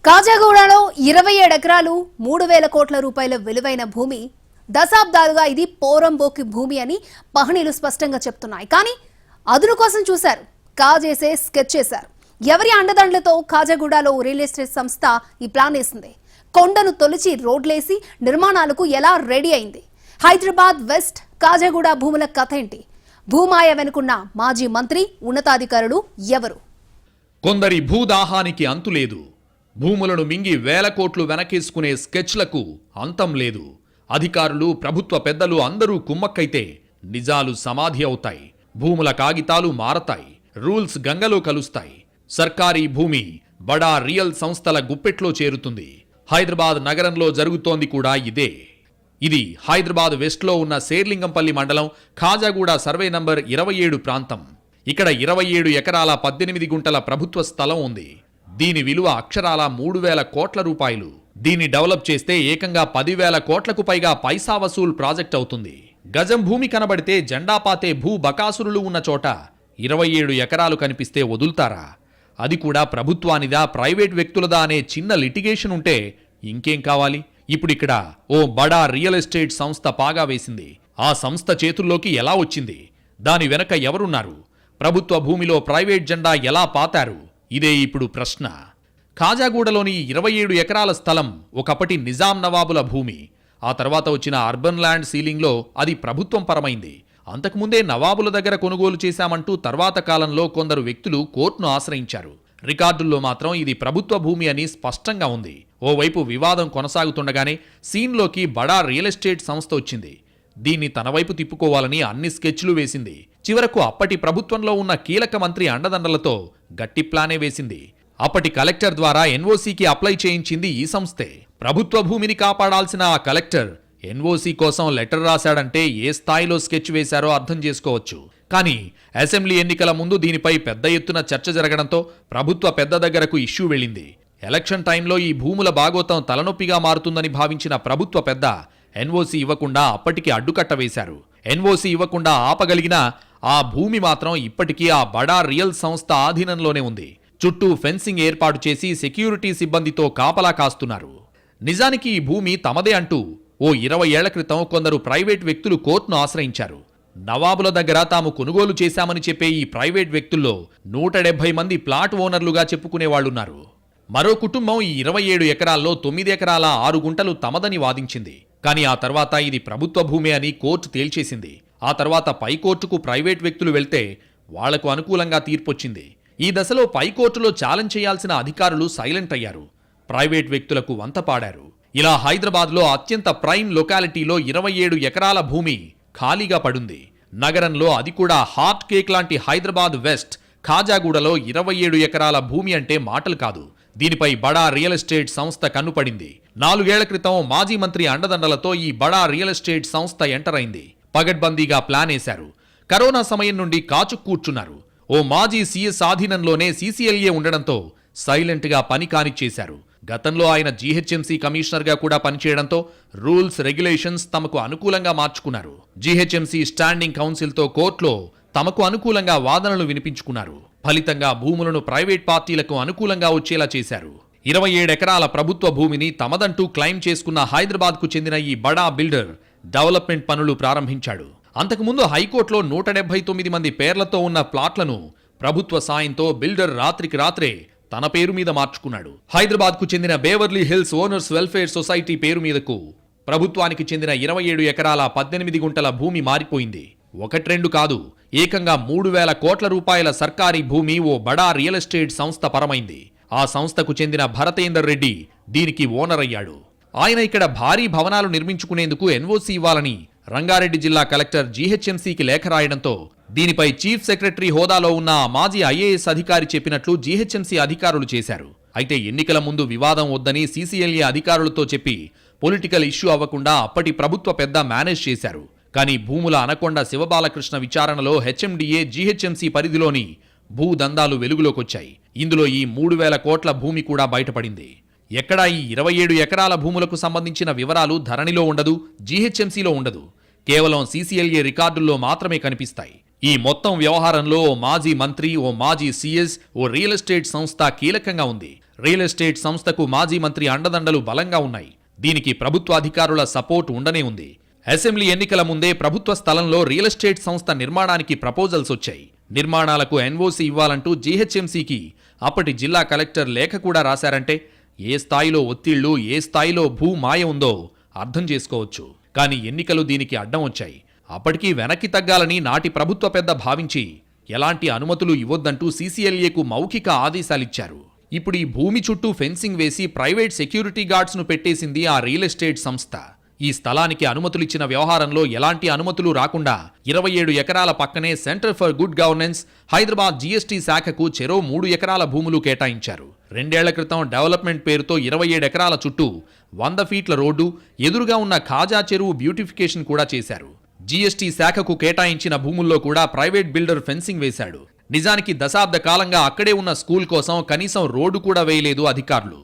కాజాగూడలో 27 ఎకరాలు 3,000 కోట్ల రూపాయల విలువైన భూమి దశాబ్దాలుగా ఇది పోరంబోకి భూమి అని పహనీలు స్పష్టంగా చెప్తున్నాయి. కానీ అదును కోసం చూశారు, కాజేసే స్కెచ్ చేశారు. ఎవరి అండదండలతో కాజాగూడలో రియల్ ఎస్టేట్ సంస్థ ఈ ప్లాన్ వేసింది? కొండను తొలిచి రోడ్లేసి నిర్మాణాలకు ఎలా రెడీ అయింది? హైదరాబాద్ వెస్ట్ కాజాగూడ భూముల కథ ఏంటి? భూమాయ వెనుకున్న మాజీ మంత్రి ఉన్నతాధికారులు ఎవరు? కొందరి భూదాహానికి అంతులేదు. భూములను మింగి వేల కోట్లు వెనకేసుకునే స్కెచ్లకు అంతం లేదు. అధికారులు, ప్రభుత్వ పెద్దలు అందరూ కుమ్మక్కైతే నిజాలు సమాధి అవుతాయి. భూముల కాగితాలు మారతాయి, రూల్స్ గంగలో కలుస్తాయి. సర్కారీ భూమి బడా రియల్ సంస్థల గుప్పెట్లో చేరుతుంది. హైదరాబాద్ నగరంలో జరుగుతోంది కూడా ఇదే. ఇది హైదరాబాద్ వెస్ట్లో ఉన్న శేర్లింగంపల్లి మండలం ఖాజాగూడ సర్వే నంబర్ 27 ప్రాంతం. ఇక్కడ 27 ఎకరాల 18 గుంటల ప్రభుత్వ స్థలం ఉంది. దీని విలువ అక్షరాల 3,000 కోట్ల రూపాయలు. దీన్ని డెవలప్ చేస్తే ఏకంగా 10,000 కోట్లకు పైగా పైసా వసూల్ ప్రాజెక్ట్ అవుతుంది. గజం భూమి కనబడితే జెండా పాతే భూ బకాసురులు ఉన్న చోట 27 ఎకరాలు కనిపిస్తే వదులుతారా? అది కూడా ప్రభుత్వానిదా, ప్రైవేట్ వ్యక్తులదా అనే చిన్న లిటిగేషన్ ఉంటే ఇంకేం కావాలి? ఇప్పుడిక్కడ ఓ బడా రియల్ ఎస్టేట్ సంస్థ పాగా వేసింది. ఆ సంస్థ చేతుల్లోకి ఎలా వచ్చింది? దాని వెనక ఎవరున్నారు? ప్రభుత్వ భూమిలో ప్రైవేట్ జెండా ఎలా పాతారు? ఇదే ఇప్పుడు ప్రశ్న. ఖాజాగూడలోని 27 ఎకరాల స్థలం ఒకప్పటి నిజాం నవాబుల భూమి. ఆ తర్వాత వచ్చిన అర్బన్ ల్యాండ్ సీలింగ్లో అది ప్రభుత్వం పరమైంది. అంతకుముందే నవాబుల దగ్గర కొనుగోలు చేశామంటూ తర్వాత కాలంలో కొందరు వ్యక్తులు కోర్టును ఆశ్రయించారు. రికార్డుల్లో మాత్రం ఇది ప్రభుత్వ భూమి అని స్పష్టంగా ఉంది. ఓవైపు వివాదం కొనసాగుతుండగానే సీన్లోకి బడా రియల్ ఎస్టేట్ సంస్థ వచ్చింది. దీన్ని తన వైపు తిప్పుకోవాలని అన్ని స్కెచ్లు వేసింది. చివరకు అప్పటి ప్రభుత్వంలో ఉన్న కీలక మంత్రి అండదండలతో గట్టి ప్లానే వేసింది. అప్పటి కలెక్టర్ ద్వారా ఎన్ఓసీకి అప్లై చేయించింది ఈ సంస్థే. ప్రభుత్వ భూమిని కాపాడాల్సిన ఆ కలెక్టర్ ఎన్ఓసీ కోసం లెటర్ రాశాడంటే ఏ స్థాయిలో స్కెచ్ వేశారో అర్థం చేసుకోవచ్చు. కానీ అసెంబ్లీ ఎన్నికల ముందు దీనిపై పెద్ద ఎత్తున చర్చ జరగడంతో ప్రభుత్వ పెద్ద దగ్గరకు ఇష్యూ వెళ్ళింది. ఎలక్షన్ టైంలో ఈ భూముల బాగోతం తలనొప్పిగా మారుతుందని భావించిన ప్రభుత్వ పెద్ద ఎన్ఓసీ ఇవ్వకుండా అప్పటికి అడ్డుకట్ట వేశారు. ఎన్ఓసీ ఇవ్వకుండా ఆపగలిగినా ఆ భూమి మాత్రం ఇప్పటికీ ఆ బడా రియల్ సంస్థ ఆధీనంలోనే ఉంది. చుట్టూ ఫెన్సింగ్ ఏర్పాటు చేసి సెక్యూరిటీ సిబ్బందితో కాపలా కాస్తున్నారు. నిజానికి ఈ భూమి తమదే అంటూ ఓ 20 ఏళ్ల క్రితం కొందరు ప్రైవేట్ వ్యక్తులు కోర్టును ఆశ్రయించారు. నవాబుల దగ్గర తాము కొనుగోలు చేశామని చెప్పే ఈ ప్రైవేట్ వ్యక్తుల్లో 170 మంది ప్లాట్ ఓనర్లుగా చెప్పుకునేవాళ్లున్నారు. మరో కుటుంబం ఈ 27 ఎకరాల్లో 9 ఎకరాల 6 గుంటలు తమదని వాదించింది. కానీ ఆ తర్వాత ఇది ప్రభుత్వ భూమే అని కోర్టు తేల్చేసింది. ఆ తర్వాత పైకోర్టుకు ప్రైవేట్ వ్యక్తులు వెళ్తే వాళ్లకు అనుకూలంగా తీర్పొచ్చింది. ఈ దశలో పైకోర్టులో ఛాలెంజ్ చేయాల్సిన అధికారులు సైలెంట్ అయ్యారు. ప్రైవేట్ వ్యక్తులకు వంతపాడారు. ఇలా హైదరాబాద్లో అత్యంత ప్రైమ్ లొకాలిటీలో 27 ఎకరాల భూమి ఖాళీగా పడుంది. నగరంలో అది కూడా హాట్ కేక్ లాంటి హైదరాబాద్ వెస్ట్ ఖాజాగూడలో 27 ఎకరాల భూమి అంటే మాటలు కాదు. దీనిపై బడా రియల్ ఎస్టేట్ సంస్థ కన్నుపడింది. 4 ఏళ్ల క్రితం మాజీ మంత్రి అండదండలతో ఈ బడా రియల్ ఎస్టేట్ సంస్థ ఎంటర్ అయింది. పగడ్బందీగా ప్లాన్ వేశారు. కరోనా సమయం నుండి కాచు కూర్చున్నారు. ఓ మాజీ సీఎస్ ఆధీనంలోనే సీసీఎల్ఏ ఉండడంతో సైలెంట్గా పని కానిచ్చేశారు. గతంలో ఆయన జీహెచ్ఎంసీ కమిషనర్గా కూడా పనిచేయడంతో రూల్స్, రెగ్యులేషన్స్ తమకు అనుకూలంగా మార్చుకున్నారు. జీహెచ్ఎంసీ స్టాండింగ్ కౌన్సిల్తో కోర్టులో తమకు అనుకూలంగా వాదనలు వినిపించుకున్నారు. ఫలితంగా భూములను ప్రైవేట్ పార్టీలకు అనుకూలంగా వచ్చేలా చేశారు. 27 ఎకరాల ప్రభుత్వ భూమిని తమదంటూ క్లెయిమ్ చేసుకున్న హైదరాబాద్కు చెందిన ఈ బడా బిల్డర్ డెవలప్మెంట్ పనులు ప్రారంభించాడు. అంతకుముందు హైకోర్టులో 179 మంది పేర్లతో ఉన్న ప్లాట్లను ప్రభుత్వ సాయంతో బిల్డర్ రాత్రికి రాత్రే తన పేరు మీద మార్చుకున్నాడు. హైదరాబాద్కు చెందిన బేవర్లీ హిల్స్ ఓనర్స్ వెల్ఫేర్ సొసైటీ పేరు మీదకు ప్రభుత్వానికి చెందిన 27 ఎకరాల 18 గుంటల భూమి మారిపోయింది. 1-2 కాదు, ఏకంగా 3,000 కోట్ల రూపాయల సర్కారీ భూమి ఓ బడా రియల్ ఎస్టేట్ సంస్థ పరమైంది. ఆ సంస్థకు చెందిన భరతేందర్ రెడ్డి దీనికి ఓనర్ అయ్యాడు. ఆయన ఇక్కడ భారీ భవనాలు నిర్మించుకునేందుకు ఎన్ఓసీ ఇవ్వాలని రంగారెడ్డి జిల్లా కలెక్టర్ జీహెచ్ఎంసీకి లేఖ రాయడంతో దీనిపై చీఫ్ సెక్రటరీ హోదాలో ఉన్న మాజీ ఐఏఎస్ అధికారి చెప్పినట్లు జీహెచ్ఎంసీ అధికారులు చేశారు. అయితే ఎన్నికల ముందు వివాదం వద్దని సీసీఎల్ఏ అధికారులతో చెప్పి పొలిటికల్ ఇష్యూ అవ్వకుండా అప్పటి ప్రభుత్వ పెద్ద మేనేజ్ చేశారు. కానీ భూముల అనకొండ శివబాలకృష్ణ విచారణలో హెచ్ఎండిఏ జీహెచ్ఎంసీ పరిధిలోని భూదందాలు వెలుగులోకొచ్చాయి. ఇందులో ఈ 3,000 కోట్ల భూమి కూడా బయటపడింది. ఎక్కడా ఈ 27 ఎకరాల భూములకు సంబంధించిన వివరాలు ధరణిలో ఉండదు, జీహెచ్ఎంసీలో ఉండదు. కేవలం సీసీఎల్ఏ రికార్డుల్లో మాత్రమే కనిపిస్తాయి. ఈ మొత్తం వ్యవహారంలో ఓ మాజీ మంత్రి, ఓ మాజీ సీఎస్, ఓ రియల్ ఎస్టేట్ సంస్థ కీలకంగా ఉంది. రియల్ ఎస్టేట్ సంస్థకు మాజీ మంత్రి అండదండలు బలంగా ఉన్నాయి. దీనికి ప్రభుత్వ అధికారుల సపోర్ట్ ఉండనే ఉంది. అసెంబ్లీ ఎన్నికల ముందే ప్రభుత్వ స్థలంలో రియల్ ఎస్టేట్ సంస్థ నిర్మాణానికి ప్రపోజల్స్ వచ్చాయి. నిర్మాణాలకు ఎన్ఓసి ఇవ్వాలంటూ జీహెచ్ఎంసీకి అప్పటి జిల్లా కలెక్టర్ లేఖ కూడా రాశారంటే ఏ స్థాయిలో ఒత్తిళ్లు, ఏ స్థాయిలో భూమాయ ఉందో అర్థం చేసుకోవచ్చు. కానీ ఎన్నికలు దీనికి అడ్డం వచ్చాయి. అప్పటికీ వెనక్కి తగ్గాలని నాటి ప్రభుత్వ పెద్ద భావించి ఎలాంటి అనుమతులు ఇవ్వొద్దంటూ సీసీఎల్ఏకు మౌఖిక ఆదేశాలిచ్చారు. ఇప్పుడు ఈ భూమి చుట్టూ ఫెన్సింగ్ వేసి ప్రైవేట్ సెక్యూరిటీ గార్డ్స్ను పెట్టేసింది ఆ రియల్ ఎస్టేట్ సంస్థ. ఈ స్థలానికి అనుమతులిచ్చిన వ్యవహారంలో ఎలాంటి అనుమతులు రాకుండా 27 ఎకరాల పక్కనే centre for good governance Hyderabad GST శాఖకు చెరో 3 ఎకరాల భూములు కేటాయించారు. 2 ఏళ్ల క్రితం డెవలప్మెంట్ పేరుతో 27 ఎకరాల చుట్టూ 100 ఫీట్ల రోడ్డు, ఎదురుగా ఉన్న ఖాజా చెరువు బ్యూటిఫికేషన్ కూడా చేశారు. జీఎస్టీ శాఖకు కేటాయించిన భూముల్లో కూడా ప్రైవేట్ బిల్డర్ ఫెన్సింగ్ వేశాడు. నిజానికి దశాబ్ద కాలంగా అక్కడే ఉన్న స్కూల్ కోసం కనీసం రోడ్డు కూడా వేయలేదు అధికారులు.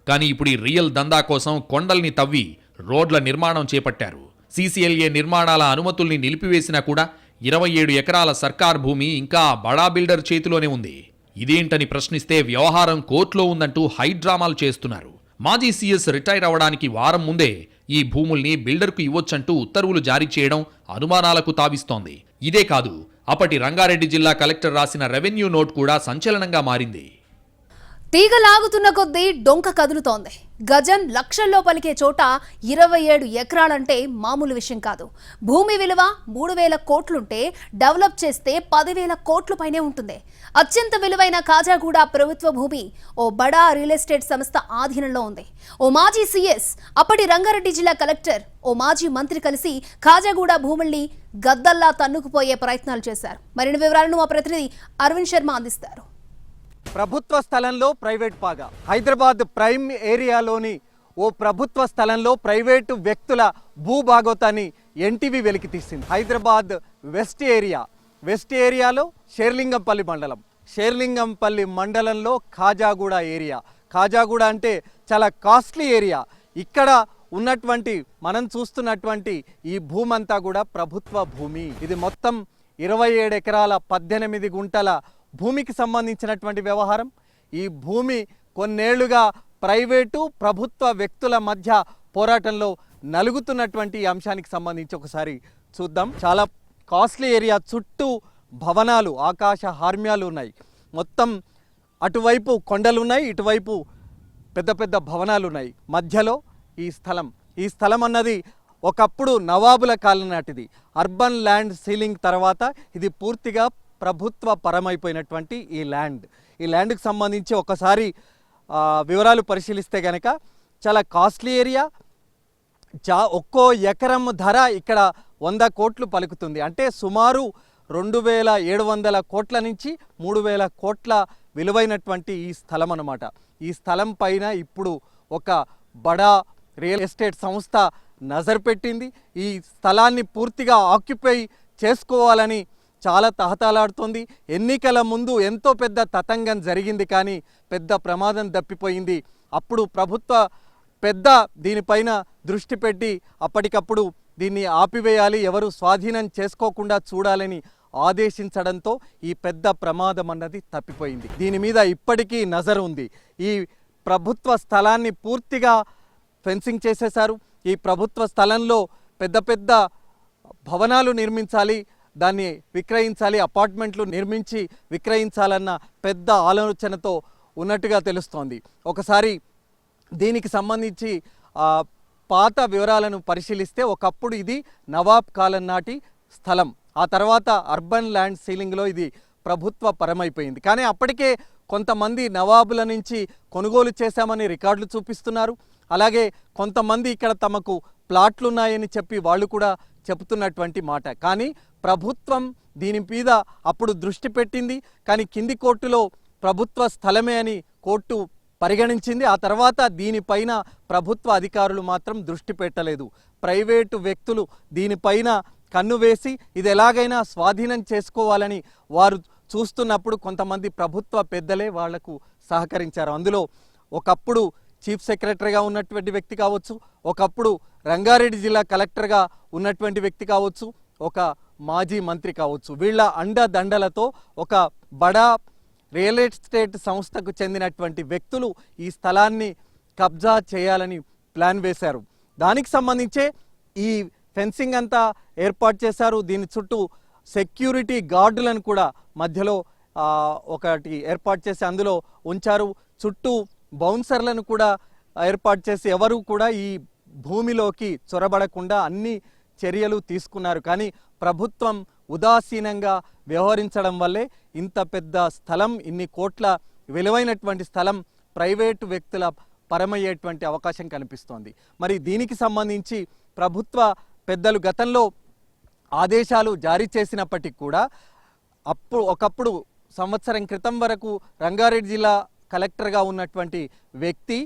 కానీ ఇప్పుడు ఈ రియల్ దందా కోసం కొండల్ని తవ్వి రోడ్ల నిర్మాణం చేపట్టారు. సీసీఎల్ఏ నిర్మాణాల అనుమతుల్ని నిలిపివేసినా కూడా 27 ఎకరాల సర్కార్ భూమి ఇంకా బడా బిల్డర్ చేతిలోనే ఉంది. ఇదేంటని ప్రశ్నిస్తే వ్యవహారం కోర్టులో ఉందంటూ హైడ్రామాలు చేస్తున్నారు. మాజీ సీఎస్ రిటైర్ అవడానికి వారం ముందే ఈ భూముల్ని బిల్డర్కు ఇవ్వొచ్చంటూ ఉత్తర్వులు జారీ చేయడం అనుమానాలకు తావిస్తోంది. ఇదే కాదు, అప్పటి రంగారెడ్డి జిల్లా కలెక్టర్ రాసిన రెవెన్యూ నోట్ కూడా సంచలనంగా మారింది. తీగలాగుతున్న కొద్దీ డొంక కదులుతోంది. గజం లక్షల్లో పలికే చోట 27 ఎకరాలంటే మామూలు విషయం కాదు. భూమి విలువ 3,000 కోట్లుంటే డెవలప్ చేస్తే 10,000 కోట్ల పైనే ఉంటుంది. అత్యంత విలువైన కాజాగూడ ప్రభుత్వ భూమి ఓ బడా రియల్ ఎస్టేట్ సంస్థ ఆధీనంలో ఉంది. ఓ మాజీ సీఎస్, అప్పటి రంగారెడ్డి జిల్లా కలెక్టర్, ఓ మాజీ మంత్రి కలిసి కాజాగూడ భూముల్ని గద్దల్లా తన్నుకుపోయే ప్రయత్నాలు చేశారు. మరిన్ని వివరాలను మా ప్రతినిధి అరవింద్ శర్మ అందిస్తారు. ప్రభుత్వ స్థలంలో ప్రైవేట్ పాగా. హైదరాబాద్ ప్రైమ్ ఏరియాలోని ఓ ప్రభుత్వ స్థలంలో ప్రైవేటు వ్యక్తుల భూభాగోతాన్ని ఎన్టీవీ వెలికి తీసింది. హైదరాబాద్ వెస్ట్ ఏరియాలో షేర్లింగంపల్లి మండలంలో ఖాజాగూడ ఏరియా. ఖాజాగూడ అంటే చాలా కాస్ట్లీ ఏరియా. ఇక్కడ ఉన్నటువంటి మనం చూస్తున్నటువంటి ఈ భూమి అంతా కూడా ప్రభుత్వ భూమి. ఇది మొత్తం 27 ఎకరాల 18 గుంటల భూమికి సంబంధించినటువంటి వ్యవహారం. ఈ భూమి కొన్నేళ్లుగా ప్రైవేటు ప్రభుత్వ వ్యక్తుల మధ్య పోరాటంలో నలుగుతున్నటువంటి అంశానికి సంబంధించి ఒకసారి చూద్దాం. చాలా కాస్ట్లీ ఏరియా, చుట్టూ భవనాలు, ఆకాశ హార్మ్యాలు ఉన్నాయి. మొత్తం అటువైపు కొండలు ఉన్నాయి, ఇటువైపు పెద్ద పెద్ద భవనాలు ఉన్నాయి. మధ్యలో ఈ స్థలం అన్నది ఒకప్పుడు నవాబుల కాలం నాటిది. అర్బన్ ల్యాండ్ సీలింగ్ తర్వాత ఇది పూర్తిగా ప్రభుత్వ పరమైపోయినటువంటి ఈ ల్యాండ్కి సంబంధించి ఒకసారి వివరాలు పరిశీలిస్తే కనుక చాలా కాస్ట్లీ ఏరియా. ఒక్కో ఎకరం ధర ఇక్కడ 100 కోట్లు పలుకుతుంది. అంటే సుమారు 2,700 కోట్ల నుంచి 3,000 కోట్ల విలువైనటువంటి ఈ స్థలం అన్నమాట. ఈ స్థలం పైన ఇప్పుడు ఒక బడా రియల్ ఎస్టేట్ సంస్థ నజర్ పెట్టింది. ఈ స్థలాన్ని పూర్తిగా ఆక్యుపై చేసుకోవాలని చాలా తహతలాడుతోంది. ఎన్నికల ముందు ఎంతో పెద్ద తతంగం జరిగింది, కానీ పెద్ద ప్రమాదం తప్పిపోయింది. అప్పుడు ప్రభుత్వ పెద్ద దీనిపైన దృష్టి పెట్టి అప్పటికప్పుడు దీన్ని ఆపివేయాలి, ఎవరు స్వాధీనం చేసుకోకుండా చూడాలని ఆదేశించడంతో ఈ పెద్ద ప్రమాదం అన్నది తప్పిపోయింది. దీని మీద ఇప్పటికీ నజర్ ఉంది. ఈ ప్రభుత్వ స్థలాన్ని పూర్తిగా ఫెన్సింగ్ చేసేశారు. ఈ ప్రభుత్వ స్థలంలో పెద్ద పెద్ద భవనాలు నిర్మించాలి, దాన్ని విక్రయించాలి, అపార్ట్మెంట్లు నిర్మించి విక్రయించాలన్న పెద్ద ఆలోచనతో ఉన్నట్టుగా తెలుస్తోంది. ఒకసారి దీనికి సంబంధించి పాత వివరాలను పరిశీలిస్తే ఒకప్పుడు ఇది నవాబ్ కాలం నాటి స్థలం. ఆ తర్వాత అర్బన్ ల్యాండ్ సీలింగ్లో ఇది ప్రభుత్వ పరమైపోయింది. కానీ అప్పటికే కొంతమంది నవాబుల నుంచి కొనుగోలు చేశామని రికార్డులు చూపిస్తున్నారు. అలాగే కొంతమంది ఇక్కడ తమకు ప్లాట్లు ఉన్నాయని చెప్పి వాళ్ళు కూడా చెబుతున్నటువంటి మాట. కానీ ప్రభుత్వం దీని మీద అప్పుడు దృష్టి పెట్టింది, కానీ కింది కోర్టులో ప్రభుత్వ స్థలమే అని కోర్టు పరిగణించింది. ఆ తర్వాత దీనిపైన ప్రభుత్వ అధికారులు మాత్రం దృష్టి పెట్టలేదు. ప్రైవేటు వ్యక్తులు దీనిపైన కన్ను వేసి ఇది ఎలాగైనా స్వాధీనం చేసుకోవాలని వారు చూస్తున్నప్పుడు కొంతమంది ప్రభుత్వ పెద్దలే వాళ్లకు సహకరించారు. అందులో ఒకప్పుడు చీఫ్ సెక్రటరీగా ఉన్నటువంటి వ్యక్తి కావచ్చు, ఒకప్పుడు రంగారెడ్డి జిల్లా కలెక్టర్గా ఉన్నటువంటి వ్యక్తి కావచ్చు, ఒక మాజీ మంత్రి కావచ్చు. వీళ్ళ అండదండలతో ఒక బడా రియల్ ఎస్టేట్ సంస్థకు చెందినటువంటి వ్యక్తులు ఈ స్థలాన్ని కబ్జా చేయాలని ప్లాన్ వేశారు. దానికి సంబంధించే ఈ ఫెన్సింగ్ అంతా ఏర్పాటు చేశారు. దీని చుట్టూ సెక్యూరిటీ గార్డులను కూడా మధ్యలో ఒకటి ఏర్పాటు చేసి అందులో ఉంచారు. చుట్టూ బౌన్సర్లను కూడా ఏర్పాటు చేసి ఎవరు కూడా ఈ భూమిలోకి చొరబడకుండా అన్ని చర్యలు తీసుకున్నారు. కానీ ప్రభుత్వం ఉదాసీనంగా వ్యవహరించడం వల్లే ఇంత పెద్ద స్థలం, ఇన్ని కోట్ల విలువైనటువంటి స్థలం ప్రైవేటు వ్యక్తుల పరమయ్యేటువంటి అవకాశం కనిపిస్తోంది. మరి దీనికి సంబంధించి ప్రభుత్వ పెద్దలు గతంలో ఆదేశాలు జారీ చేసినప్పటికీ కూడా ఒకప్పుడు సంవత్సరం క్రితం వరకు రంగారెడ్డి జిల్లా కలెక్టర్గా ఉన్నటువంటి వ్యక్తి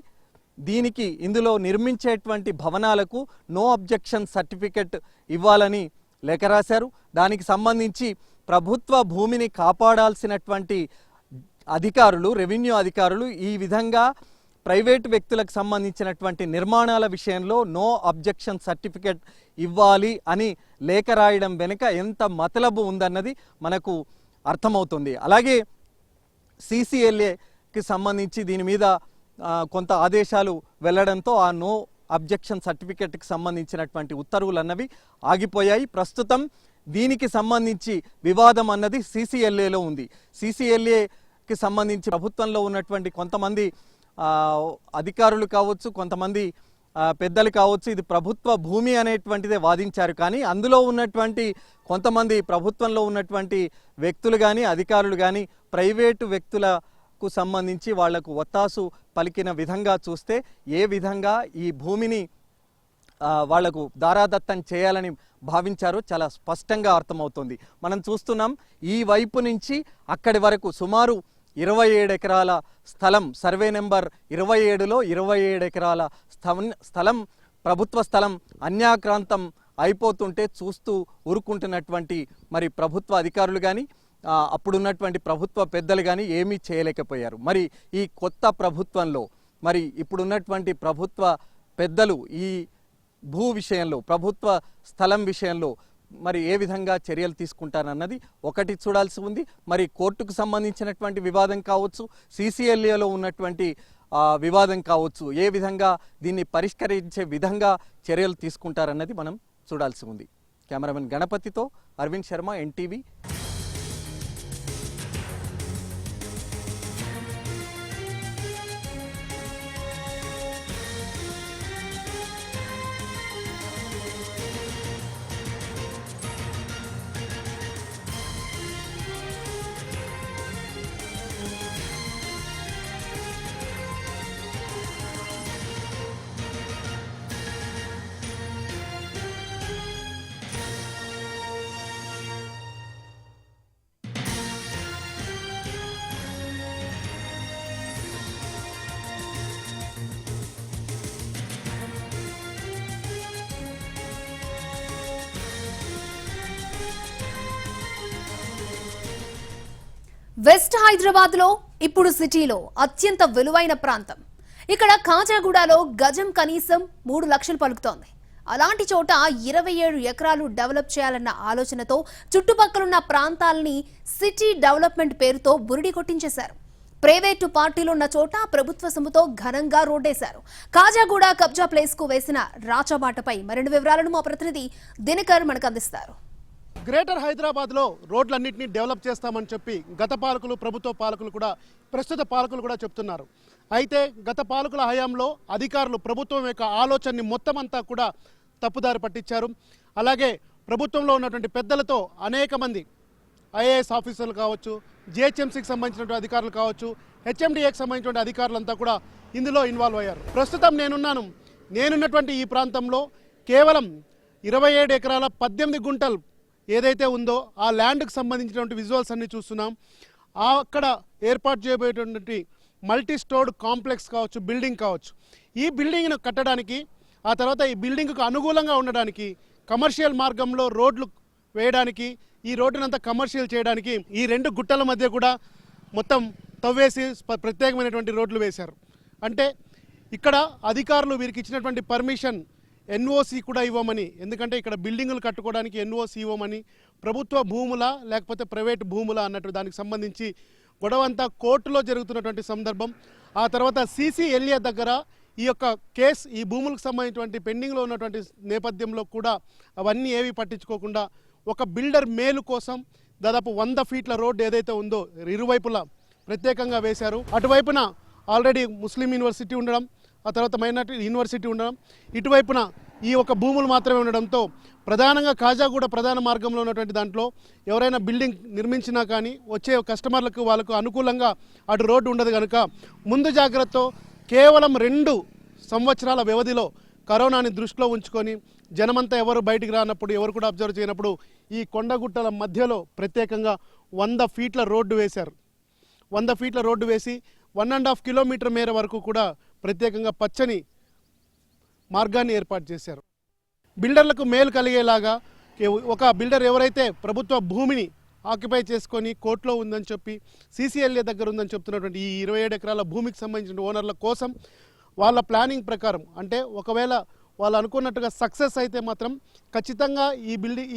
దీనికి ఇందులో నిర్మించేటువంటి భవనాలకు నో అబ్జెక్షన్ సర్టిఫికెట్ ఇవ్వాలని లేఖ రాశారు. దానికి సంబంధించి ప్రభుత్వ భూమిని కాపాడాల్సినటువంటి అధికారులు, రెవెన్యూ అధికారులు ఈ విధంగా ప్రైవేటు వ్యక్తులకు సంబంధించినటువంటి నిర్మాణాల విషయంలో నో అబ్జెక్షన్ సర్టిఫికెట్ ఇవ్వాలి అని లేఖ రాయడం వెనుక ఎంత మతలబు ఉందన్నది మనకు అర్థమవుతుంది. అలాగే CCLAకి సంబంధించి దీని మీద కొంత ఆదేశాలు వెళ్లడంతో ఆ నో అబ్జెక్షన్ సర్టిఫికెట్కి సంబంధించినటువంటి ఉత్తర్వులు అన్నవి ఆగిపోయాయి. ప్రస్తుతం దీనికి సంబంధించి వివాదం అన్నది CCLAలో ఉంది. CCLAకి సంబంధించి ప్రభుత్వంలో ఉన్నటువంటి కొంతమంది అధికారులు కావచ్చు, కొంతమంది పెద్దలు కావచ్చు, ఇది ప్రభుత్వ భూమి అనేటువంటిదే వాదించారు. కానీ అందులో ఉన్నటువంటి కొంతమంది ప్రభుత్వంలో ఉన్నటువంటి వ్యక్తులు కానీ అధికారులు కానీ ప్రైవేటు వ్యక్తులకు సంబంధించి వాళ్లకు ఒత్తాసు పలికిన విధంగా చూస్తే ఏ విధంగా ఈ భూమిని వాళ్లకు దారాదత్తం చేయాలని భావించారో చాలా స్పష్టంగా అర్థమవుతుంది. మనం చూస్తున్నాం ఈ వైపు నుంచి అక్కడి వరకు సుమారు 27 ఎకరాల స్థలం, సర్వే నెంబర్ 27లో 27 ఎకరాల స్థలం, ప్రభుత్వ స్థలం అన్యాక్రాంతం అయిపోతుంటే చూస్తూ ఊరుకుంటున్నటువంటి మరి ప్రభుత్వ అధికారులు కానీ అప్పుడున్నటువంటి ప్రభుత్వ పెద్దలు కానీ ఏమీ చేయలేకపోయారు. మరి ఈ కొత్త ప్రభుత్వంలో మరి ఇప్పుడున్నటువంటి ప్రభుత్వ పెద్దలు ఈ భూ విషయంలో, ప్రభుత్వ స్థలం విషయంలో మరి ఏ విధంగా చర్యలు తీసుకుంటారన్నది ఒకటి చూడాల్సి ఉంది. మరి కోర్టుకు సంబంధించినటువంటి వివాదం కావచ్చు, CCLAలో ఉన్నటువంటి వివాదం కావచ్చు, ఏ విధంగా దీన్ని పరిష్కరించే విధంగా చర్యలు తీసుకుంటారన్నది మనం చూడాల్సి ఉంది. కెమెరామెన్ గణపతితో అరవింద్ శర్మ, NTV. వెస్ట్ హైదరాబాద్ లో ఇప్పుడు సిటీలో అత్యంత విలువైన ప్రాంతం. ఇక్కడ కాజాగూడలో గజం కనీసం 3 లక్షలు పలుకుతోంది. అలాంటి చోట 27 ఎకరాలు డెవలప్ చేయాలన్న ఆలోచనతో చుట్టుపక్కలున్న ప్రాంతాలని సిటీ డెవలప్మెంట్ పేరుతో బురిడి కొట్టించేశారు. ప్రైవేటు పార్టీలున్న చోట ప్రభుత్వ సొమ్ముతో ఘనంగా రోడ్డేశారు. కాజాగూడ కబ్జా ప్లేస్ కు వేసిన రాచబాటపై మరిన్ని వివరాలను మా ప్రతినిధి దినకర్ మనకు అందిస్తారు. గ్రేటర్ హైదరాబాద్లో రోడ్లన్నింటినీ డెవలప్ చేస్తామని చెప్పి గత పాలకులు, ప్రభుత్వ పాలకులు కూడా, ప్రస్తుత పాలకులు కూడా చెప్తున్నారు. అయితే గత పాలకుల హయాంలో అధికారులు ప్రభుత్వం యొక్క ఆలోచనని మొత్తం అంతా కూడా తప్పుదారి పట్టించారు. అలాగే ప్రభుత్వంలో ఉన్నటువంటి పెద్దలతో అనేక మంది IAS ఆఫీసర్లు కావచ్చు, GHMCకి సంబంధించినటువంటి అధికారులు కావచ్చు, HMDAకి సంబంధించినటువంటి అధికారులంతా కూడా ఇందులో ఇన్వాల్వ్ అయ్యారు. ప్రస్తుతం నేనున్నటువంటి ఈ ప్రాంతంలో కేవలం 27 ఎకరాల 18 గుంటలు ఏదైతే ఉందో ఆ ల్యాండ్కి సంబంధించినటువంటి విజువల్స్ అన్ని చూస్తున్నాం. అక్కడ ఏర్పాటు చేయబోయేటువంటి మల్టీ స్టోర్డ్ కాంప్లెక్స్ కావచ్చు, బిల్డింగ్ కావచ్చు, ఈ బిల్డింగ్ను కట్టడానికి, ఆ తర్వాత ఈ బిల్డింగ్కు అనుకూలంగా ఉండడానికి, కమర్షియల్ మార్గంలో రోడ్లు వేయడానికి, ఈ రోడ్డునంతా కమర్షియల్ చేయడానికి ఈ 2 గుట్టల మధ్య కూడా మొత్తం తవ్వేసి ప్రత్యేకమైనటువంటి రోడ్లు వేశారు. అంటే ఇక్కడ అధికారులు వీరికి ఇచ్చినటువంటి పర్మిషన్ NOC కూడా ఇవ్వమని, ఎందుకంటే ఇక్కడ బిల్డింగులు కట్టుకోవడానికి NOC ఇవ్వమని, ప్రభుత్వ భూముల లేకపోతే ప్రైవేట్ భూముల అన్నట్టు దానికి సంబంధించి గొడవ అంతా కోర్టులో జరుగుతున్నటువంటి సందర్భం. ఆ తర్వాత CCLA దగ్గర ఈ యొక్క కేసు, ఈ భూములకు సంబంధించినటువంటి పెండింగ్లో ఉన్నటువంటి నేపథ్యంలో కూడా అవన్నీ ఏవి పట్టించుకోకుండా ఒక బిల్డర్ మేలు కోసం దాదాపు 100 ఫీట్ల రోడ్డు ఏదైతే ఉందో ఇరువైపులా ప్రత్యేకంగా వేశారు. అటువైపున ఆల్రెడీ ముస్లిం యూనివర్సిటీ ఉండడం, ఆ తర్వాత మైనార్టీ యూనివర్సిటీ ఉండడం, ఇటువైపున ఈ ఒక భూములు మాత్రమే ఉండడంతో ప్రధానంగా కాజాగూడ ప్రధాన మార్గంలో ఉన్నటువంటి దాంట్లో ఎవరైనా బిల్డింగ్ నిర్మించినా కానీ వచ్చే కస్టమర్లకు వాళ్ళకు అనుకూలంగా అటు రోడ్డు ఉండదు కనుక ముందు జాగ్రత్తతో కేవలం 2 సంవత్సరాల వ్యవధిలో కరోనాని దృష్టిలో ఉంచుకొని జనమంతా ఎవరు బయటికి రానప్పుడు, ఎవరు కూడా అబ్జర్వ్ చేయనప్పుడు ఈ కొండగుట్టల మధ్యలో ప్రత్యేకంగా 100 ఫీట్ల రోడ్డు వేశారు. 100 ఫీట్ల రోడ్డు వేసి 1.5 కిలోమీటర్ మేర వరకు కూడా ప్రత్యేకంగా పచ్చని మార్గాన్ని ఏర్పాటు చేశారు. బిల్డర్లకు మేలు కలిగేలాగా ఒక బిల్డర్ ఎవరైతే ప్రభుత్వ భూమిని ఆక్యుపై చేసుకొని కోర్టులో ఉందని చెప్పి CCLA దగ్గర ఉందని చెప్తున్నటువంటి ఈ 27 ఎకరాల భూమికి సంబంధించిన ఓనర్ల కోసం వాళ్ళ ప్లానింగ్ ప్రకారం, అంటే ఒకవేళ వాళ్ళు అనుకున్నట్టుగా సక్సెస్ అయితే మాత్రం ఖచ్చితంగా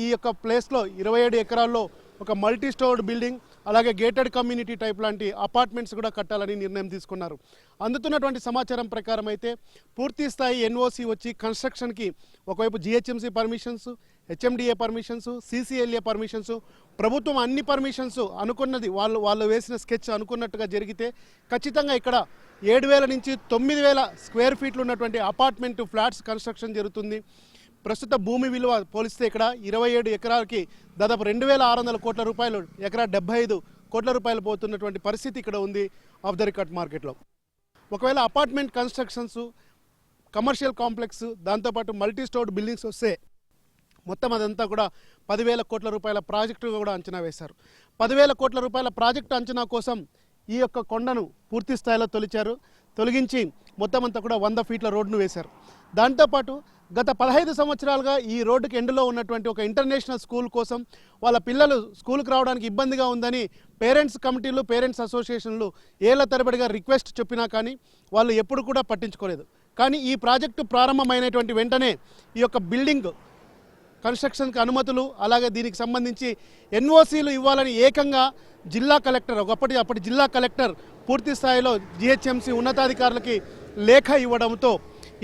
ఈ యొక్క ప్లేస్లో 27 ఎకరాల్లో ఒక మల్టీ స్టోర్డ్ బిల్డింగ్, అలాగే గేటెడ్ కమ్యూనిటీ టైప్ లాంటి అపార్ట్మెంట్స్ కూడా కట్టాలని నిర్ణయం తీసుకున్నారు. అందుతున్నటువంటి సమాచారం ప్రకారం అయితే పూర్తి స్థాయి NOC వచ్చి కన్స్ట్రక్షన్కి ఒకవైపు GHMC permissions, HMDA permissions, CCLA permissions, ప్రభుత్వం అన్ని పర్మిషన్స్ అనుకున్నది వాళ్ళు వేసిన స్కెచ్ అనుకున్నట్టుగా జరిగితే ఖచ్చితంగా ఇక్కడ 7,000 నుంచి 9,000 స్క్వేర్ ఫీట్లు ఉన్నటువంటి అపార్ట్మెంట్ ఫ్లాట్స్ కన్స్ట్రక్షన్ జరుగుతుంది. ప్రస్తుత భూమి విలువ పోలిస్తే ఇక్కడ 27 ఎకరాలకి దాదాపు 2,600 కోట్ల రూపాయలు, ఎకరా 75 కోట్ల రూపాయలు పోతున్నటువంటి పరిస్థితి ఇక్కడ ఉంది ఆఫ్ ద రికార్డ్ మార్కెట్లో. ఒకవేళ అపార్ట్మెంట్ కన్స్ట్రక్షన్స్, కమర్షియల్ కాంప్లెక్స్, దాంతోపాటు మల్టీ స్టోర్డ్ బిల్డింగ్స్ వస్తే మొత్తం అదంతా కూడా 10,000 కోట్ల రూపాయల ప్రాజెక్టుగా కూడా అంచనా వేశారు. 10,000 కోట్ల రూపాయల ప్రాజెక్టు అంచనా కోసం ఈ యొక్క కొండను పూర్తి స్థాయిలో తొలగించి మొత్తం అంతా కూడా 100 ఫీట్ల రోడ్డును వేశారు. దాంతోపాటు గత 15 సంవత్సరాలుగా ఈ రోడ్డుకి ఎండులో ఉన్నటువంటి ఒక ఇంటర్నేషనల్ స్కూల్ కోసం వాళ్ళ పిల్లలు స్కూల్కి రావడానికి ఇబ్బందిగా ఉందని పేరెంట్స్ కమిటీలు, పేరెంట్స్ అసోసియేషన్లు ఏళ్ల తరబడిగా రిక్వెస్ట్ చెప్పినా కానీ వాళ్ళు ఎప్పుడు కూడా పట్టించుకోలేదు. కానీ ఈ ప్రాజెక్టు ప్రారంభమైనటువంటి వెంటనే ఈ యొక్క బిల్డింగ్ కన్స్ట్రక్షన్కి అనుమతులు, అలాగే దీనికి సంబంధించి NOCలు ఇవ్వాలని ఏకంగా జిల్లా కలెక్టర్, అప్పటి జిల్లా కలెక్టర్ పూర్తి స్థాయిలో GHMC ఉన్నతాధికారులకి లేఖ ఇవ్వడంతో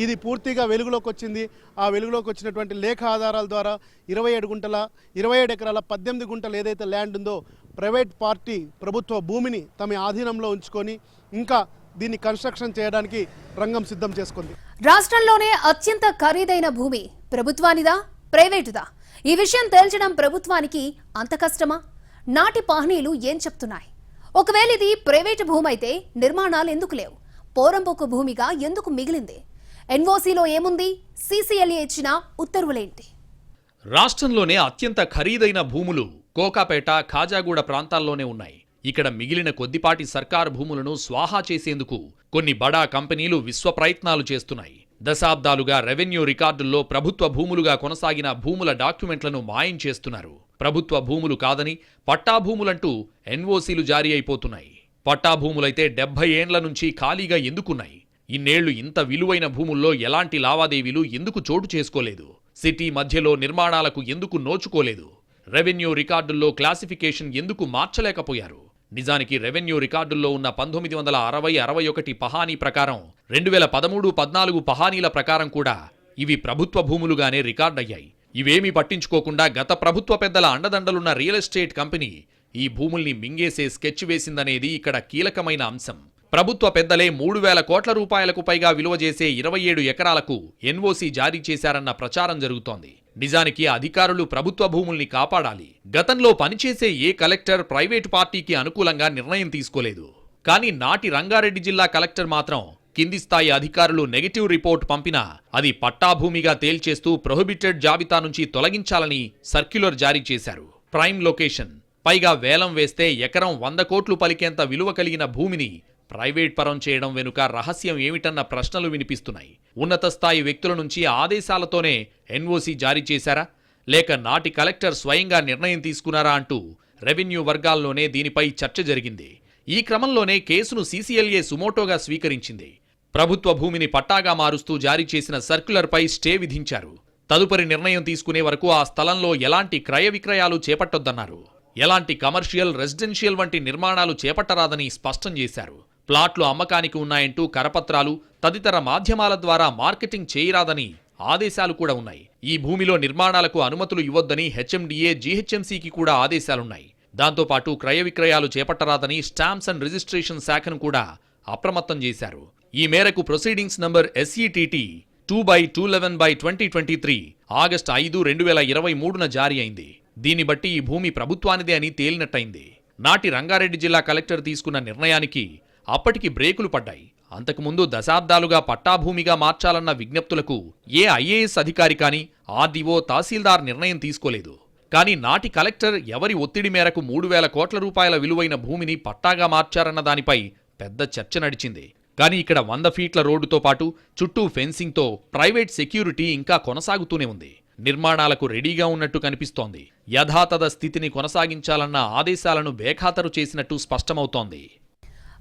ఇది పూర్తిగా వెలుగులోకి వచ్చింది. ఆ వెలుగులోకి వచ్చినటువంటి లేఖ ఆధారాల ద్వారా 27 ఎకరాల 18 గుంటలు ఏదైతే ల్యాండ్ ఉందో ప్రైవేట్ పార్టీ ప్రభుత్వ భూమిని తమ ఆధీనంలో ఉంచుకొని ఇంకా దీన్ని కన్స్ట్రక్షన్ చేయడానికి రంగం సిద్ధం చేసుకుంది. రాష్ట్రంలోనే అత్యంత ఖరీదైన భూమి ప్రభుత్వానిదా, ప్రైవేటుదా? ఈ విషయం తేల్చడం ప్రభుత్వానికి అంత కష్టమా? నాటి పాహనీలు ఏం చెప్తున్నాయి? ఒకవేళ ఇది ప్రైవేటు భూమి అయితే నిర్మాణాలు ఎందుకు లేవు? పోరంబోకు భూమిగా ఎందుకు మిగిలింది? NOCలో ఏముంది? CCLA ఇచ్చిన ఉత్తర్వులేంటి? రాష్ట్రంలోనే అత్యంత ఖరీదైన భూములు కోకాపేట, ఖాజాగూడ ప్రాంతాల్లోనే ఉన్నాయి. ఇక్కడ మిగిలిన కొద్దిపాటి సర్కారు భూములను స్వాహా చేసేందుకు కొన్ని బడా కంపెనీలు విశ్వ ప్రయత్నాలు చేస్తున్నాయి. దశాబ్దాలుగా రెవెన్యూ రికార్డుల్లో ప్రభుత్వ భూములుగా కొనసాగిన భూముల డాక్యుమెంట్లను మాయం చేస్తున్నారు. ప్రభుత్వ భూములు కాదని పట్టాభూములంటూ NOCలు జారీ అయిపోతున్నాయి. పట్టాభూములైతే 70 ఏండ్ల నుంచి ఖాళీగా ఎందుకున్నాయి? ఇన్నేళ్లు ఇంత విలువైన భూముల్లో ఎలాంటి లావాదేవీలు ఎందుకు చోటు చేసుకోలేదు? సిటీ మధ్యలో నిర్మాణాలకు ఎందుకు నోచుకోలేదు? రెవెన్యూ రికార్డుల్లో క్లాసిఫికేషన్ ఎందుకు మార్చలేకపోయారు? నిజానికి రెవెన్యూ రికార్డుల్లో ఉన్న 1960-61 పహానీ ప్రకారం 2013-14 పహానీల ప్రకారం కూడా ఇవి ప్రభుత్వ భూములుగానే రికార్డయ్యాయి. ఇవేమీ పట్టించుకోకుండా గత ప్రభుత్వ పెద్దల అండదండలున్న రియల్ ఎస్టేట్ కంపెనీ ఈ భూముల్ని మింగేసే స్కెచ్ వేసిందనేది ఇక్కడ కీలకమైన అంశం. ప్రభుత్వ పెద్దలే 3,000 కోట్ల రూపాయలకు పైగా విలువ చేసే 27 ఎకరాలకు NOC జారీ చేశారన్న ప్రచారం జరుగుతోంది. నిజానికి అధికారులు ప్రభుత్వ భూముల్ని కాపాడాలి. గతంలో పనిచేసే ఏ కలెక్టర్ ప్రైవేటు పార్టీకి అనుకూలంగా నిర్ణయం తీసుకోలేదు. కానీ నాటి రంగారెడ్డి జిల్లా కలెక్టర్ మాత్రం కింది స్థాయి అధికారులు నెగటివ్ రిపోర్ట్ పంపినా అది పట్టాభూమిగా తేల్చేస్తూ ప్రొహిబిటెడ్ జాబితా నుంచి తొలగించాలని సర్క్యులర్ జారీ చేశారు. ప్రైమ్ లొకేషన్, పైగా వేలం వేస్తే ఎకరం 100 కోట్లు పలికేంత విలువ కలిగిన భూమిని ప్రైవేట్ పరం చేయడం వెనుక రహస్యం ఏమిటన్న ప్రశ్నలు వినిపిస్తున్నాయి. ఉన్నత స్థాయి వ్యక్తుల నుంచి ఆదేశాలతోనే NOC జారీ చేశారా, లేక నాటి కలెక్టర్ స్వయంగా నిర్ణయం తీసుకున్నారా అంటూ రెవెన్యూ వర్గాల్లోనే దీనిపై చర్చ జరిగింది. ఈ క్రమంలోనే కేసును CCLA సుమోటోగా స్వీకరించింది. ప్రభుత్వ భూమిని పట్టాగా మారుస్తూ జారీ చేసిన సర్క్యులర్పై స్టే విధించారు. తదుపరి నిర్ణయం తీసుకునే వరకు ఆ స్థలంలో ఎలాంటి క్రయ విక్రయాలు చేపట్టొద్దన్నారు. ఎలాంటి కమర్షియల్, రెసిడెన్షియల్ వంటి నిర్మాణాలు చేపట్టరాదని స్పష్టం చేశారు. ప్లాట్లు అమ్మకానికి ఉన్నాయంటూ కరపత్రాలు, తదితర మాధ్యమాల ద్వారా మార్కెటింగ్ చేయరాదని ఆదేశాలు కూడా ఉన్నాయి. ఈ భూమిలో నిర్మాణాలకు అనుమతులు ఇవ్వొద్దని హెచ్ఎండిఏ, జీహెచ్ఎంసీకి కూడా ఆదేశాలున్నాయి. దాంతోపాటు క్రయ విక్రయాలు చేపట్టరాదని స్టాంప్స్ అండ్ రిజిస్ట్రేషన్ శాఖను కూడా అప్రమత్తం చేశారు. ఈ మేరకు ప్రొసీడింగ్స్ నంబర్ SETT 2/211/2023 ఆగస్టు 5, 2023న జారీ అయింది. దీన్ని బట్టి ఈ భూమి ప్రభుత్వానిదే అని తేలినట్టయింది. నాటి రంగారెడ్డి జిల్లా కలెక్టర్ తీసుకున్న నిర్ణయానికి అప్పటికి బ్రేకులు పడ్డాయి. అంతకుముందు దశాబ్దాలుగా పట్టాభూమిగా మార్చాలన్న విజ్ఞప్తులకు ఏ IAS అధికారి కానీ, RDO, తహసీల్దార్ నిర్ణయం తీసుకోలేదు. కానీ నాటి కలెక్టర్ ఎవరి ఒత్తిడి మేరకు 3,000 కోట్ల రూపాయల విలువైన భూమిని పట్టాగా మార్చారన్న దానిపై పెద్ద చర్చ నడిచింది. కానీ ఇక్కడ 100 ఫీట్ల రోడ్డుతో పాటు చుట్టూ ఫెన్సింగ్తో ప్రైవేట్ సెక్యూరిటీ ఇంకా కొనసాగుతూనే ఉంది. నిర్మాణాలకు రెడీగా ఉన్నట్టు కనిపిస్తోంది. యథాతథ స్థితిని కొనసాగించాలన్న ఆదేశాలను బేఖాతరు చేసినట్టు స్పష్టమవుతోంది.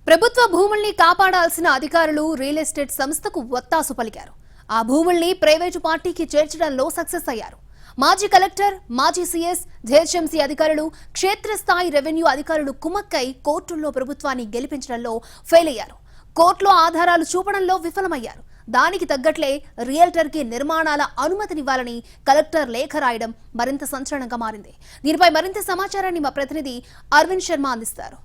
ప్రభుత్వ భూముల్ని కాపాడాల్సిన అధికారులు రియల్ ఎస్టేట్ సంస్థకు ఒత్తాసు పలికారు. ఆ భూముల్ని ప్రైవేటు పార్టీకి చేర్చడంలో సక్సెస్ అయ్యారు. మాజీ కలెక్టర్, మాజీ CS, జీహెచ్ఎంసీ అధికారులు, క్షేత్రస్థాయి రెవెన్యూ అధికారులు కుమ్మక్కై కోర్టుల్లో ప్రభుత్వాన్ని గెలిపించడంలో ఫెయిల్ అయ్యారు. కోర్టులో ఆధారాలు చూపడంలో విఫలమయ్యారు. దానికి తగ్గట్లే రియల్టర్కి నిర్మాణాల అనుమతినివ్వాలని కలెక్టర్ లేఖ రాయడం మరింత సంచలనంగా మారింది. దీనిపై మరింత సమాచారాన్ని మా ప్రతినిధి అరవింద్ శర్మ అందిస్తారు.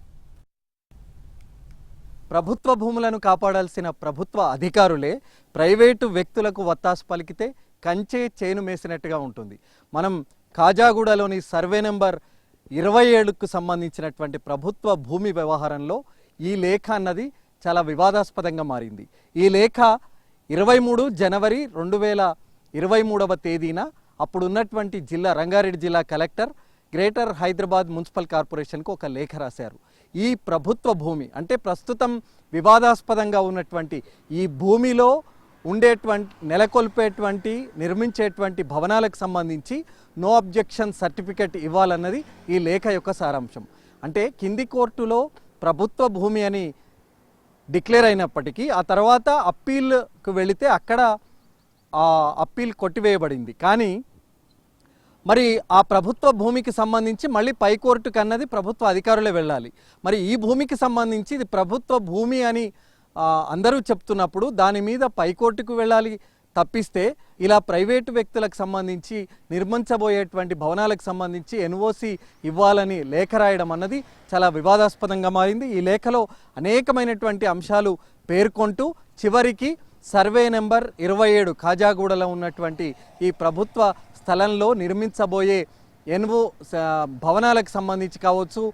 ప్రభుత్వ భూములను కాపాడాల్సిన ప్రభుత్వ అధికారులే ప్రైవేటు వ్యక్తులకు వత్తాసు పలికితే కంచే చేను మేసినట్టుగా ఉంటుంది. మనం కాజాగూడలోని సర్వే నెంబర్ 27కు సంబంధించినటువంటి ప్రభుత్వ భూమి వ్యవహారంలో ఈ లేఖ అన్నది చాలా వివాదాస్పదంగా మారింది. ఈ లేఖ 23 జనవరి 2023వ తేదీన అప్పుడున్నటువంటి రంగారెడ్డి జిల్లా కలెక్టర్ గ్రేటర్ హైదరాబాద్ మున్సిపల్ కార్పొరేషన్కు ఒక లేఖ రాశారు. ఈ ప్రభుత్వ భూమి అంటే ప్రస్తుతం వివాదాస్పదంగా ఉన్నటువంటి ఈ భూమిలో ఉండేటువంటి, నెలకొల్పేటువంటి, నిర్మించేటువంటి భవనాలకు సంబంధించి నో అబ్జెక్షన్ సర్టిఫికెట్ ఇవ్వాలన్నది ఈ లేఖ యొక్క సారాంశం. అంటే కింది కోర్టులో ప్రభుత్వ భూమి అని డిక్లేర్ అయినప్పటికీ ఆ తర్వాత అప్పీల్కు వెళితే అక్కడ ఆ అప్పీల్ కొట్టివేయబడింది. కానీ మరి ఆ ప్రభుత్వ భూమికి సంబంధించి మళ్ళీ పైకోర్టుకు అన్నది ప్రభుత్వ అధికారులే వెళ్ళాలి. మరి ఈ భూమికి సంబంధించి ఇది ప్రభుత్వ భూమి అని అందరూ చెప్తున్నప్పుడు దాని మీద పైకోర్టుకు వెళ్ళాలి తప్పిస్తే ఇలా ప్రైవేటు వ్యక్తులకు సంబంధించి నిర్మించబోయేటువంటి భవనాలకు సంబంధించి NOC ఇవ్వాలని లేఖ రాయడం అన్నది చాలా వివాదాస్పదంగా మారింది. ఈ లేఖలో అనేకమైనటువంటి అంశాలు పేర్కొంటూ చివరికి సర్వే నెంబర్ 27 కాజాగూడలో ఉన్నటువంటి ఈ ప్రభుత్వ స్థలంలో నిర్మించబోయే భవనాలకు సంబంధించి కావచ్చు,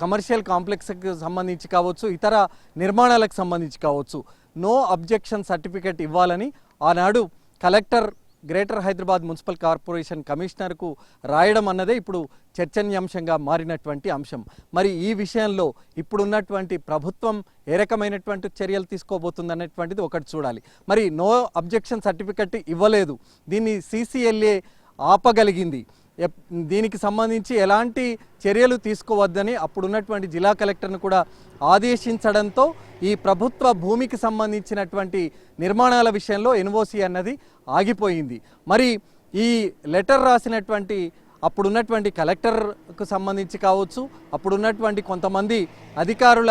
కమర్షియల్ కాంప్లెక్స్కి సంబంధించి కావచ్చు, ఇతర నిర్మాణాలకు సంబంధించి కావచ్చు, నో అబ్జెక్షన్ సర్టిఫికెట్ ఇవ్వాలని ఆనాడు collector greater Hyderabad municipal corporation కమిషనర్కు రాయడం అన్నదే ఇప్పుడు చర్చనీయాంశంగా మారినటువంటి అంశం. మరి ఈ విషయంలో ఇప్పుడున్నటువంటి ప్రభుత్వం ఏ రకమైనటువంటి చర్యలు తీసుకోబోతుందనేటువంటిది ఒకటి చూడాలి. మరి నో అబ్జెక్షన్ సర్టిఫికెట్ ఇవ్వలేదు, దీన్ని CCLA ఆపగలిగింది. దీనికి సంబంధించి ఎలాంటి చర్యలు తీసుకోవద్దని అప్పుడున్నటువంటి జిల్లా కలెక్టర్ను కూడా ఆదేశించడంతో ఈ ప్రభుత్వ భూమికి సంబంధించినటువంటి నిర్మాణాల విషయంలో NOC అన్నది ఆగిపోయింది. మరి ఈ లెటర్ రాసినటువంటి అప్పుడున్నటువంటి కలెక్టర్కు సంబంధించి కావచ్చు, అప్పుడున్నటువంటి కొంతమంది అధికారుల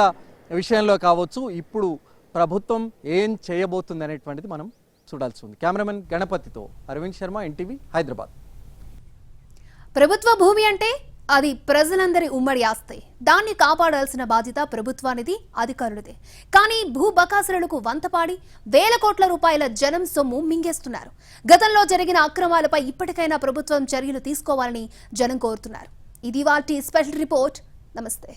విషయంలో కావచ్చు, ఇప్పుడు ప్రభుత్వం ఏం చేయబోతుంది అనేటువంటిది మనం చూడాల్సి ఉంది. కెమెరామెన్ గణపతితో అరవింద్ శర్మ, NTV, హైదరాబాద్. ప్రభుత్వ భూమి అంటే అది ప్రజలందరి ఉమ్మడి ఆస్తి. దాన్ని కాపాడాల్సిన బాధ్యత ప్రభుత్వానిది, అధికారులదే. కానీ భూ బకాసులకు వంతపాడి వేల కోట్ల రూపాయల జనం సొమ్ము మింగేస్తున్నారు. గతంలో జరిగిన అక్రమాలపై ఇప్పటికైనా ప్రభుత్వం చర్యలు తీసుకోవాలని జనం కోరుతున్నారు. ఇది వాటి స్పెషల్ రిపోర్ట్. నమస్తే.